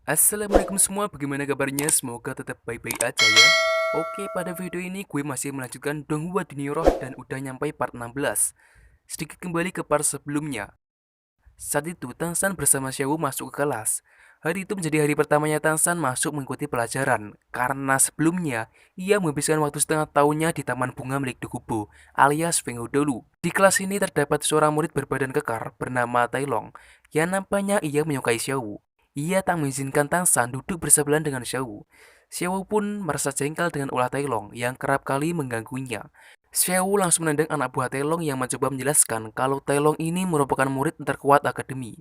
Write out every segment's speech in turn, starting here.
Assalamualaikum semua, bagaimana kabarnya? Semoga tetap baik-baik aja ya. Oke, pada video ini gue masih melanjutkan Donghua Duniyoroh dan udah nyampe part 16. Sedikit kembali ke part sebelumnya. Saat itu, Tangsan bersama Xiao masuk ke kelas. Hari itu menjadi hari pertamanya Tangsan masuk mengikuti pelajaran, karena sebelumnya ia menghabiskan waktu setengah tahunnya di Taman Bunga milik Dokubo, alias Fenghu dulu. Di kelas ini terdapat seorang murid berbadan kekar bernama Tailong, yang nampaknya ia menyukai Xiao. Ia tak mengizinkan Tangsan duduk bersebelahan dengan Xiao. Xiao pun merasa jengkel dengan ulah Tailong yang kerap kali mengganggunya. Xiao langsung menendang anak buah Tailong yang mencoba menjelaskan kalau Tailong ini merupakan murid terkuat akademi.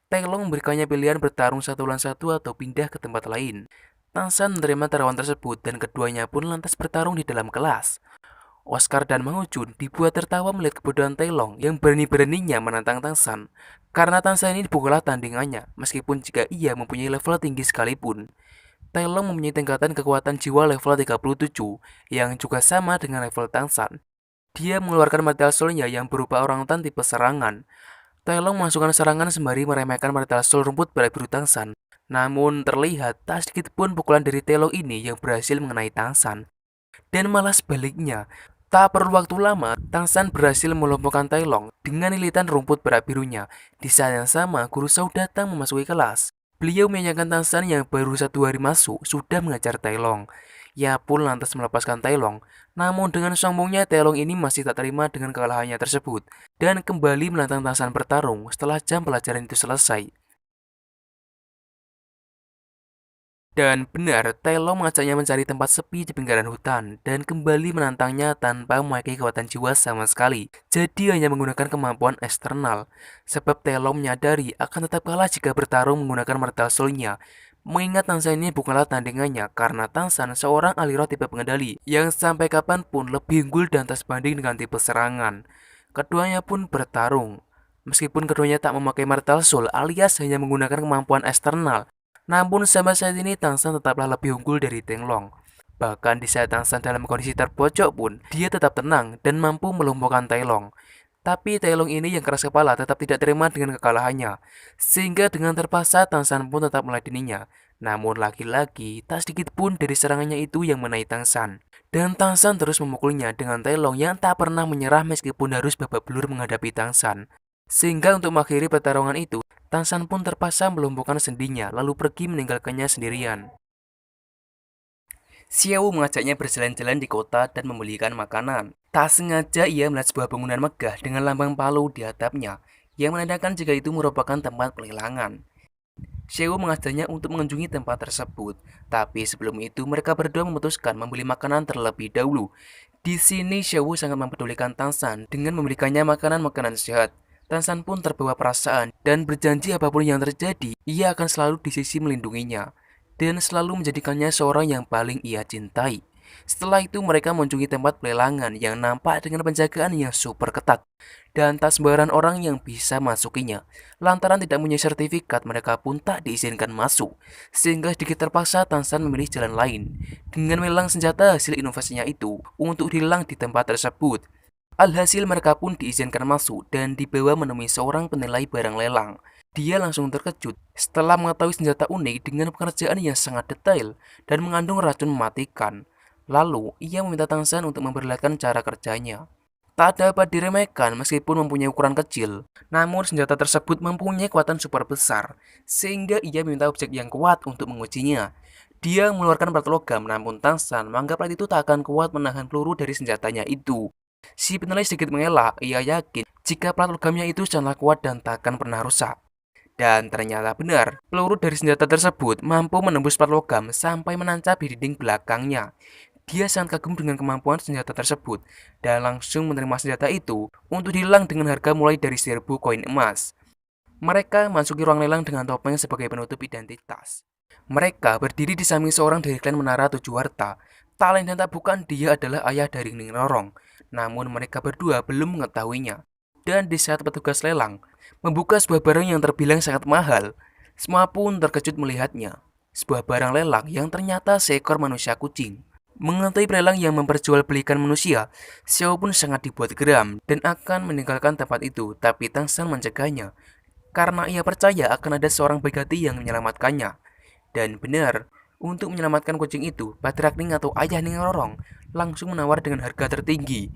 Tailong memberikannya pilihan bertarung satu lawan satu atau pindah ke tempat lain. Tangsan menerima taruhan tersebut dan keduanya pun lantas bertarung di dalam kelas. Oscar dan Mang Jun dibuat tertawa melihat kebodohan Tailong yang berani-beraninya menantang Tangsan. Karena Tangsan ini bukanlah tandingannya, meskipun jika ia mempunyai level tinggi sekalipun. Tailong mempunyai tingkatan kekuatan jiwa level 37, yang juga sama dengan level Tangsan. Dia mengeluarkan Martial Soul-nya yang berupa orangutan tipe serangan. Tailong memasukkan serangan sembari meremehkan Martial Soul rumput biru Tangsan. Namun terlihat tak sedikit pun pukulan dari Tailong ini yang berhasil mengenai Tangsan. Dan malah sebaliknya, tak perlu waktu lama, Tangsan berhasil melumpuhkan Tailong dengan lilitan rumput birunya. Di saat yang sama, Guru Shao datang memasuki kelas. Beliau menyanyikan Tangsan yang baru 1 hari masuk sudah mengajar Tailong. Ia pun lantas melepaskan Tailong. Namun dengan sombongnya Tailong ini masih tak terima dengan kekalahannya tersebut dan kembali menantang Tangsan bertarung setelah jam pelajaran itu selesai. Dan benar, Tailong mengajaknya mencari tempat sepi di pinggiran hutan dan kembali menantangnya tanpa memakai kekuatan jiwa sama sekali. Jadi hanya menggunakan kemampuan eksternal. Sebab Tailong menyadari akan tetap kalah jika bertarung menggunakan Martial Soul-nya. Mengingat Tangsan ini bukanlah tandingannya karena Tangsan seorang ahli roh tipe pengendali yang sampai kapanpun lebih unggul dan tak sebanding dengan tipe serangan. Keduanya pun bertarung. Meskipun keduanya tak memakai Martial Soul alias hanya menggunakan kemampuan eksternal, namun sampai saat ini Tangsan tetaplah lebih unggul dari Tenglong. Bahkan di saat Tangsan dalam kondisi terpojok pun, dia tetap tenang dan mampu melumpuhkan Tailong. Tapi Tailong ini yang keras kepala tetap tidak terima dengan kekalahannya. Sehingga dengan terpaksa Tangsan pun tetap meladeninya. Namun lagi-lagi, tak sedikit pun dari serangannya itu yang mengenai Tangsan. Dan Tangsan terus memukulnya dengan Tailong yang tak pernah menyerah meskipun harus babak belur menghadapi Tangsan. Sehingga untuk mengakhiri pertarungan itu, Tangsan pun terpaksa melumpuhkan sendinya lalu pergi meninggalkannya sendirian. Xiao mengajaknya berjalan-jalan di kota dan membelikan makanan. Tak sengaja ia melihat sebuah bangunan megah dengan lambang palu di atapnya, yang menandakan jika itu merupakan tempat pelelangan. Xiao mengajaknya untuk mengunjungi tempat tersebut, tapi sebelum itu mereka berdua memutuskan membeli makanan terlebih dahulu. Di sini Xiao sangat mempedulikan Tangsan dengan memberikannya makanan-makanan sehat. Tangsan pun terbawa perasaan dan berjanji apapun yang terjadi, ia akan selalu di sisi melindunginya dan selalu menjadikannya seorang yang paling ia cintai. Setelah itu mereka mengunjungi tempat pelelangan yang nampak dengan penjagaan yang super ketat dan tak sembarangan orang yang bisa masukinya. Lantaran tidak punya sertifikat, mereka pun tak diizinkan masuk. Sehingga sedikit terpaksa Tangsan memilih jalan lain dengan melelang senjata hasil inovasinya itu untuk hilang di tempat tersebut. Alhasil mereka pun diizinkan masuk dan dibawa menemui seorang penilai barang lelang. Dia langsung terkejut setelah mengetahui senjata unik dengan pekerjaan yang sangat detail dan mengandung racun mematikan. Lalu, ia meminta Tangsan untuk memperlihatkan cara kerjanya. Tak dapat diremehkan meskipun mempunyai ukuran kecil, namun senjata tersebut mempunyai kekuatan super besar, sehingga ia meminta objek yang kuat untuk mengujinya. Dia mengeluarkan plat logam, namun Tangsan menganggap plat itu tak akan kuat menahan peluru dari senjatanya itu. Si penilai sedikit mengelak, ia yakin jika plat logamnya itu sangatlah kuat dan takkan pernah rusak. Dan ternyata benar, peluru dari senjata tersebut mampu menembus plat logam sampai menancap di dinding belakangnya. Dia sangat kagum dengan kemampuan senjata tersebut dan langsung menerima senjata itu untuk dilelang dengan harga mulai dari 1.000 koin emas. Mereka masuki ruang lelang dengan topeng sebagai penutup identitas. Mereka berdiri di samping seorang dari klan Menara Tujuh Harta. Tak lain dan tak bukan dia adalah ayah dari Ning Rorong. Namun mereka berdua belum mengetahuinya. Dan di saat petugas lelang membuka sebuah barang yang terbilang sangat mahal, semua pun terkejut melihatnya. Sebuah barang lelang yang ternyata seekor manusia kucing. Mengetahui pelelang yang memperjualbelikan manusia, Xiao pun sangat dibuat geram dan akan meninggalkan tempat itu, tapi Tangsan mencegahnya karena ia percaya akan ada seorang baik hati yang menyelamatkannya. Dan benar, untuk menyelamatkan kucing itu, Patrakning atau ayah Ning Rorong langsung menawar dengan harga tertinggi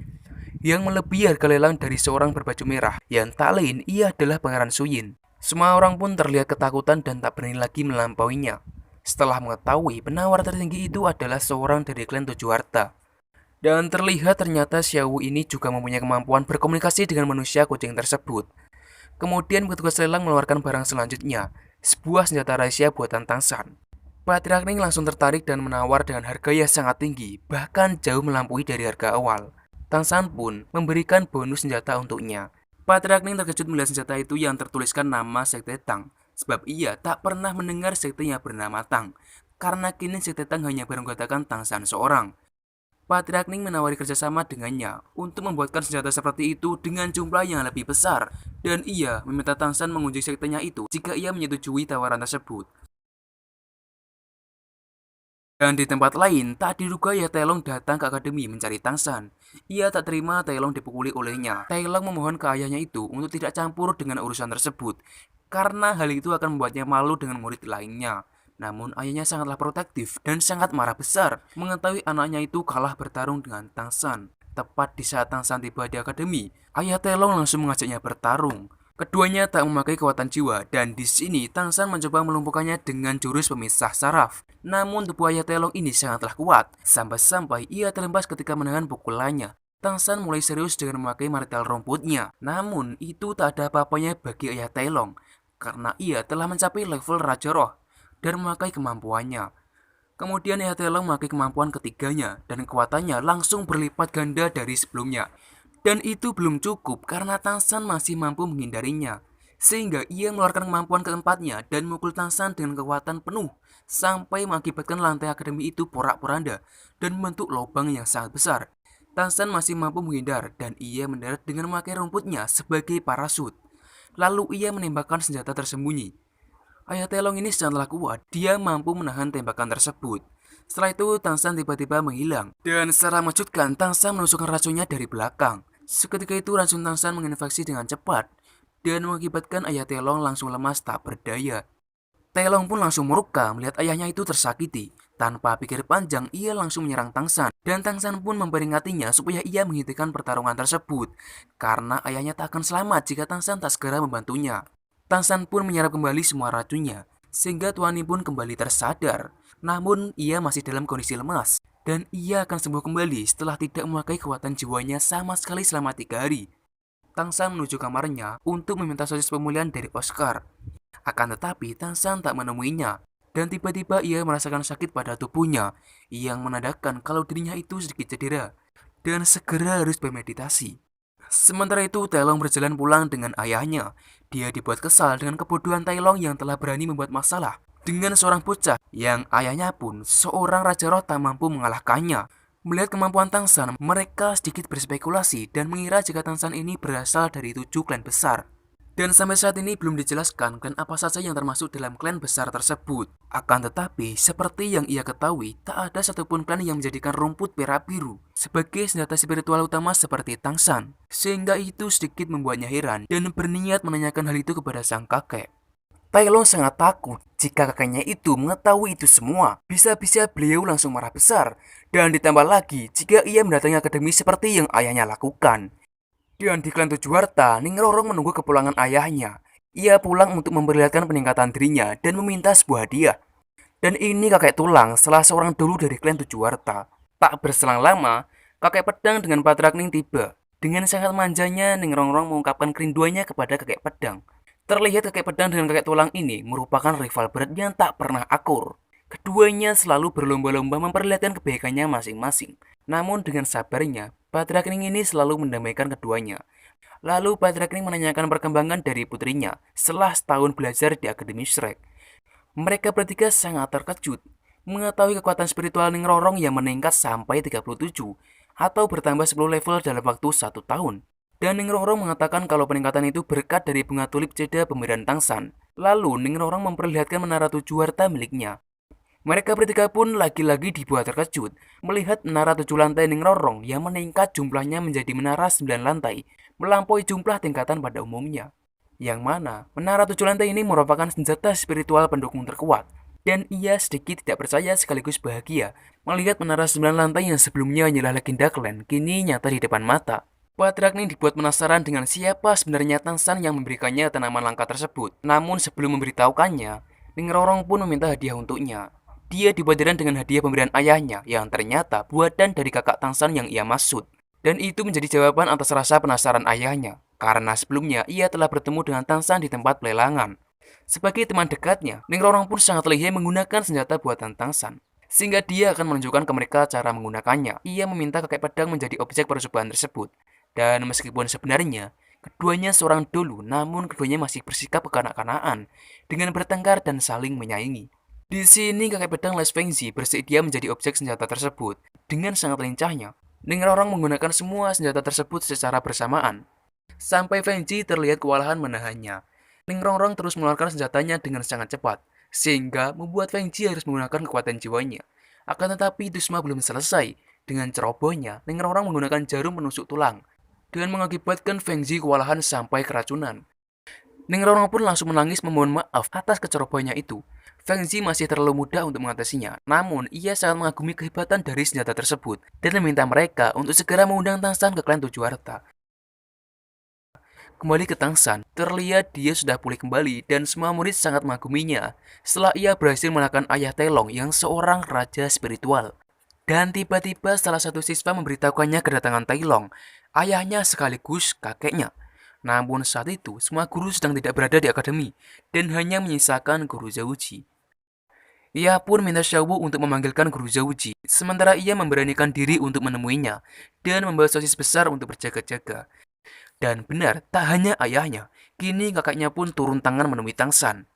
yang melebihi harga lelang dari seorang berbaju merah yang tak lain ia adalah Pangeran Suyin. Semua orang pun terlihat ketakutan dan tak berani lagi melampauinya. Setelah mengetahui penawar tertinggi itu adalah seorang dari klan Tujuh Harta. Dan terlihat ternyata Xiao ini juga mempunyai kemampuan berkomunikasi dengan manusia kucing tersebut. Kemudian petugas lelang mengeluarkan barang selanjutnya, sebuah senjata rahasia buatan Tang San. Patrakning langsung tertarik dan menawar dengan harga yang sangat tinggi, bahkan jauh melampaui dari harga awal. Tang San pun memberikan bonus senjata untuknya. Patrakning terkejut melihat senjata itu yang tertuliskan nama Sekte Tang, sebab ia tak pernah mendengar sekte yang bernama Tang, karena kini Sekte Tang hanya beranggotakan Tang San seorang. Patrakning menawari kerjasama dengannya untuk membuatkan senjata seperti itu dengan jumlah yang lebih besar, dan ia meminta Tang San mengunjungi sektenya itu jika ia menyetujui tawaran tersebut. Dan di tempat lain, tak diduga ya Taelong datang ke akademi mencari Tang San. Ia tak terima Taelong dipukuli olehnya. Taelong memohon ke ayahnya itu untuk tidak campur dengan urusan tersebut, karena hal itu akan membuatnya malu dengan murid lainnya. Namun ayahnya sangatlah protektif dan sangat marah besar mengetahui anaknya itu kalah bertarung dengan Tang San. Tepat di saat Tang San tiba di akademi, ayah Taelong langsung mengajaknya bertarung. Keduanya tak memakai kekuatan jiwa dan di sini Tang San mencoba melumpuhkannya dengan jurus pemisah saraf. Namun tubuh ayah Taelong ini sangatlah kuat, sampai-sampai ia terlepas ketika menahan pukulannya. Tang San mulai serius dengan memakai martel rumputnya. Namun itu tak ada apa-apanya bagi ayah Taelong, karena ia telah mencapai level Raja Roh dan memakai kemampuannya. Kemudian ayah Taelong memakai kemampuan ketiganya dan kekuatannya langsung berlipat ganda dari sebelumnya. Dan itu belum cukup karena Tang San masih mampu menghindarinya. Sehingga ia mengeluarkan kemampuan keempatnya dan memukul Tang San dengan kekuatan penuh sampai mengakibatkan lantai akademi itu porak-poranda dan membentuk lubang yang sangat besar. Tang San masih mampu menghindar dan ia mendarat dengan memakai rumputnya sebagai parasut. Lalu ia menembakkan senjata tersembunyi. Ayah Taelong ini sangatlah kuat, dia mampu menahan tembakan tersebut. Setelah itu Tang San tiba-tiba menghilang dan secara mengejutkan Tang San menusukkan racunnya dari belakang. Seketika itu racun Tang San menginfeksi dengan cepat dan mengakibatkan ayah Taelong langsung lemas tak berdaya. Taelong pun langsung murka melihat ayahnya itu tersakiti. Tanpa pikir panjang ia langsung menyerang Tang San dan Tang San pun memperingatinya supaya ia menghentikan pertarungan tersebut karena ayahnya tak akan selamat jika Tang San tak segera membantunya. Tang San pun menyerap kembali semua racunnya sehingga Tuani pun kembali tersadar. Namun ia masih dalam kondisi lemas dan ia akan sembuh kembali setelah tidak memakai kekuatan jiwanya sama sekali selama 3 hari. Tang San menuju kamarnya untuk meminta sosis pemulihan dari Oscar. Akan tetapi Tang San tak menemuinya dan tiba-tiba ia merasakan sakit pada tubuhnya yang menandakan kalau dirinya itu sedikit cedera dan segera harus bermeditasi. Sementara itu Taelong berjalan pulang dengan ayahnya. Dia dibuat kesal dengan kebodohan Taelong yang telah berani membuat masalah dengan seorang bocah yang ayahnya pun seorang Raja Roh tak mampu mengalahkannya. Melihat kemampuan Tang San, mereka sedikit berspekulasi dan mengira jika Tang San ini berasal dari 7 klan besar. Dan sampai saat ini belum dijelaskan klan apa saja yang termasuk dalam klan besar tersebut. Akan tetapi, seperti yang ia ketahui, tak ada satupun klan yang menjadikan rumput perak biru sebagai senjata spiritual utama seperti Tang San. Sehingga itu sedikit membuatnya heran dan berniat menanyakan hal itu kepada sang kakek. Taelong sangat takut jika kakeknya itu mengetahui itu semua. Bisa-bisa beliau langsung marah besar. Dan ditambah lagi jika ia mendatangi akademi seperti yang ayahnya lakukan. Dan di klan Tujuh Harta, Ning Rorong menunggu kepulangan ayahnya. Ia pulang untuk memperlihatkan peningkatan dirinya dan meminta sebuah hadiah. Dan ini kakek tulang, salah seorang dulu dari klan Tujuh Harta. Tak berselang lama, kakek pedang dengan Patrakning tiba. Dengan sangat manjanya, Ning Rorong mengungkapkan kerinduannya kepada kakek pedang. Terlihat kakek pedang dengan kakek tulang ini merupakan rival berat yang tak pernah akur. Keduanya selalu berlomba-lomba memperlihatkan kebaikannya masing-masing. Namun dengan sabarnya, Patrakning ini selalu mendamaikan keduanya. Lalu Patrakning menanyakan perkembangan dari putrinya setelah setahun belajar di Akademi Shrek. Mereka bertiga sangat terkejut mengetahui kekuatan spiritual Ning Rorong yang meningkat sampai 37 atau bertambah 10 level dalam waktu 1 tahun. Dan Ning Rorong mengatakan kalau peningkatan itu berkat dari bunga tulip jeda pemberian Tang San. Lalu Ning Rorong memperlihatkan menara 7 harta miliknya. Mereka bertiga pun lagi-lagi dibuat terkejut melihat menara 7 lantai Ning Rorong yang meningkat jumlahnya menjadi menara 9 lantai, melampaui jumlah tingkatan pada umumnya. Yang mana menara 7 lantai ini merupakan senjata spiritual pendukung terkuat. Dan ia sedikit tidak percaya sekaligus bahagia melihat menara 9 lantai yang sebelumnya hanyalah legenda klan kini nyata di depan mata. Patrak Ning dibuat penasaran dengan siapa sebenarnya Tangsan yang memberikannya tanaman langka tersebut. Namun sebelum memberitahukannya, Ning Rorong pun meminta hadiah untuknya. Dia dibacakan dengan hadiah pemberian ayahnya yang ternyata buatan dari kakak Tangsan yang ia maksud. Dan itu menjadi jawaban atas rasa penasaran ayahnya, karena sebelumnya ia telah bertemu dengan Tangsan di tempat pelelangan. Sebagai teman dekatnya, Ning Rorong pun sangat lihai menggunakan senjata buatan Tangsan. Sehingga dia akan menunjukkan ke mereka cara menggunakannya. Ia meminta kakek pedang menjadi objek percobaan tersebut. Dan meskipun sebenarnya keduanya seorang dulu, namun keduanya masih bersikap kekanak-kanakan dengan bertengkar dan saling menyaingi. Di sini kakek pedang Les Fengzi bersedia menjadi objek senjata tersebut. Dengan sangat lincahnya, Ning Rorong menggunakan semua senjata tersebut secara bersamaan. Sampai Fengzi terlihat kewalahan menahannya. Ning Rorong terus mengeluarkan senjatanya dengan sangat cepat, sehingga membuat Fengzi harus menggunakan kekuatan jiwanya. Akan tetapi itu semua belum selesai. Dengan cerobohnya, Ning Rorong menggunakan jarum menusuk tulang dan mengakibatkan Fengzi kewalahan sampai keracunan. Ning Rorong pun langsung menangis memohon maaf atas kecerobohannya itu. Fengzi masih terlalu muda untuk mengatasinya, namun ia sangat mengagumi kehebatan dari senjata tersebut dan meminta mereka untuk segera mengundang Tangsan ke klan Tujuh Harta. Kembali ke Tangsan, terlihat dia sudah pulih kembali dan semua murid sangat mengaguminya setelah ia berhasil mengalahkan ayah Telong yang seorang raja spiritual. Dan tiba-tiba salah satu siswa memberitahukannya kedatangan Tailong, ayahnya sekaligus kakeknya. Namun saat itu, semua guru sedang tidak berada di akademi, dan hanya menyisakan guru Zauji. Ia pun minta Xiaowu untuk memanggilkan guru Zauji, sementara ia memberanikan diri untuk menemuinya, dan membawa sosis besar untuk berjaga-jaga. Dan benar, tak hanya ayahnya, kini kakaknya pun turun tangan menemui Tangsan.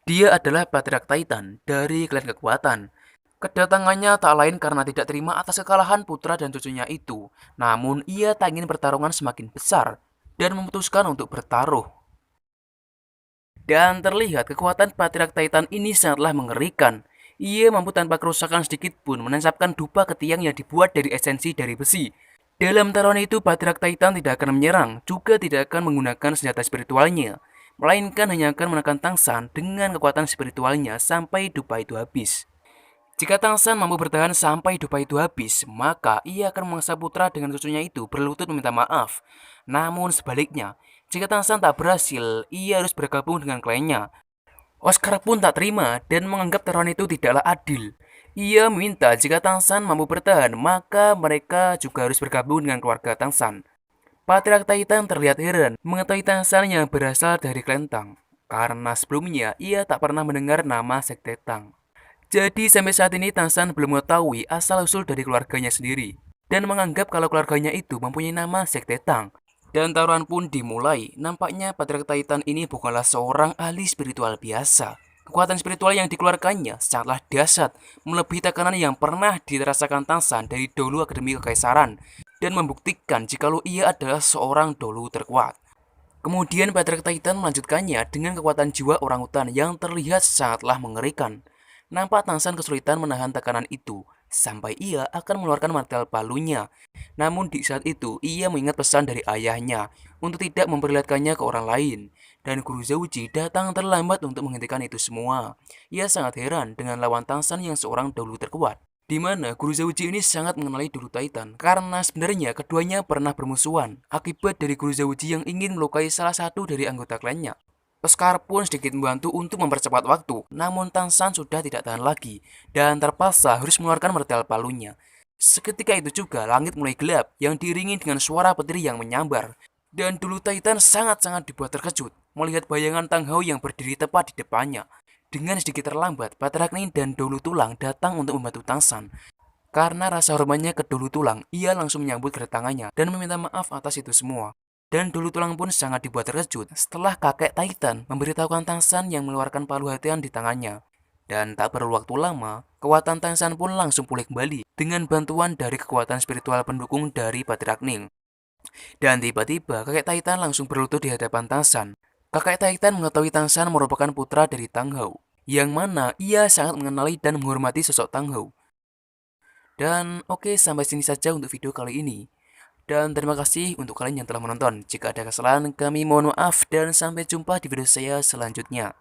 Dia adalah Patriark Titan dari klan kekuatan. Kedatangannya tak lain karena tidak terima atas kekalahan putra dan cucunya itu. Namun ia tak ingin pertarungan semakin besar dan memutuskan untuk bertaruh. Dan terlihat kekuatan Patriark Titan ini sangatlah mengerikan. Ia mampu tanpa kerusakan sedikit pun menancapkan dupa ke tiang yang dibuat dari esensi dari besi. Dalam taruhan itu, Patriark Titan tidak akan menyerang, juga tidak akan menggunakan senjata spiritualnya, melainkan hanya akan menekan Tangsan dengan kekuatan spiritualnya sampai dupa itu habis. Jika Tangsan mampu bertahan sampai dupa itu habis, maka ia akan memaksa putra dengan cucunya itu berlutut meminta maaf. Namun sebaliknya, jika Tangsan tak berhasil, ia harus bergabung dengan kliennya. Oscar pun tak terima dan menganggap taruhan itu tidaklah adil. Ia meminta jika Tangsan mampu bertahan, maka mereka juga harus bergabung dengan keluarga Tangsan. Patriark Titan terlihat heran mengetahui Tangsan yang berasal dari klan Tang, karena sebelumnya ia tak pernah mendengar nama Sekte Tang. Jadi sampai saat ini Tangsan belum mengetahui asal-usul dari keluarganya sendiri dan menganggap kalau keluarganya itu mempunyai nama Sekte Tang. Dan taruhan pun dimulai. Nampaknya Patriark Titan ini bukanlah seorang ahli spiritual biasa. Kekuatan spiritual yang dikeluarkannya sangatlah dahsyat, melebihi tekanan yang pernah dirasakan Tangsan dari dulu Akademi Kekaisaran dan membuktikan jikalau ia adalah seorang dolu terkuat. Kemudian Patriark Titan melanjutkannya dengan kekuatan jiwa orangutan yang terlihat sangatlah mengerikan. Nampak Tangsan kesulitan menahan tekanan itu sampai ia akan mengeluarkan martel palunya. Namun di saat itu ia mengingat pesan dari ayahnya untuk tidak memperlihatkannya ke orang lain. Dan guru Zauji datang terlambat untuk menghentikan itu semua. Ia sangat heran dengan lawan Tangsan yang seorang dahulu terkuat. Di mana guru Zauji ini sangat mengenali dulu Titan karena sebenarnya keduanya pernah bermusuhan akibat dari guru Zauji yang ingin melukai salah satu dari anggota klannya. Oscar pun sedikit membantu untuk mempercepat waktu, namun Tangsan sudah tidak tahan lagi dan terpaksa harus mengeluarkan martel palunya. Seketika itu juga langit mulai gelap yang diiringi dengan suara petir yang menyambar. Dan dulu Titan sangat-sangat dibuat terkejut melihat bayangan Tang Hao yang berdiri tepat di depannya. Dengan sedikit terlambat, Patriark Ning dan Dolu Tulang datang untuk membantu Tangsan. Karena rasa hormatnya ke Dolu Tulang, ia langsung menyambut kedatangannya dan meminta maaf atas itu semua. Dan Dulu Tulang pun sangat dibuat terkejut setelah kakek Titan memberitahukan Tangsan yang mengeluarkan palu hatian di tangannya. Dan tak perlu waktu lama, kekuatan Tangsan pun langsung pulih kembali dengan bantuan dari kekuatan spiritual pendukung dari Patriark Ning. Dan tiba-tiba kakek Titan langsung berlutut di hadapan Tangsan. Kakek Titan mengetahui Tangsan merupakan putra dari Tang Hao, yang mana ia sangat mengenali dan menghormati sosok Tang Hao. Dan oke, sampai sini saja untuk video kali ini. Dan terima kasih untuk kalian yang telah menonton. Jika ada kesalahan, kami mohon maaf dan sampai jumpa di video saya selanjutnya.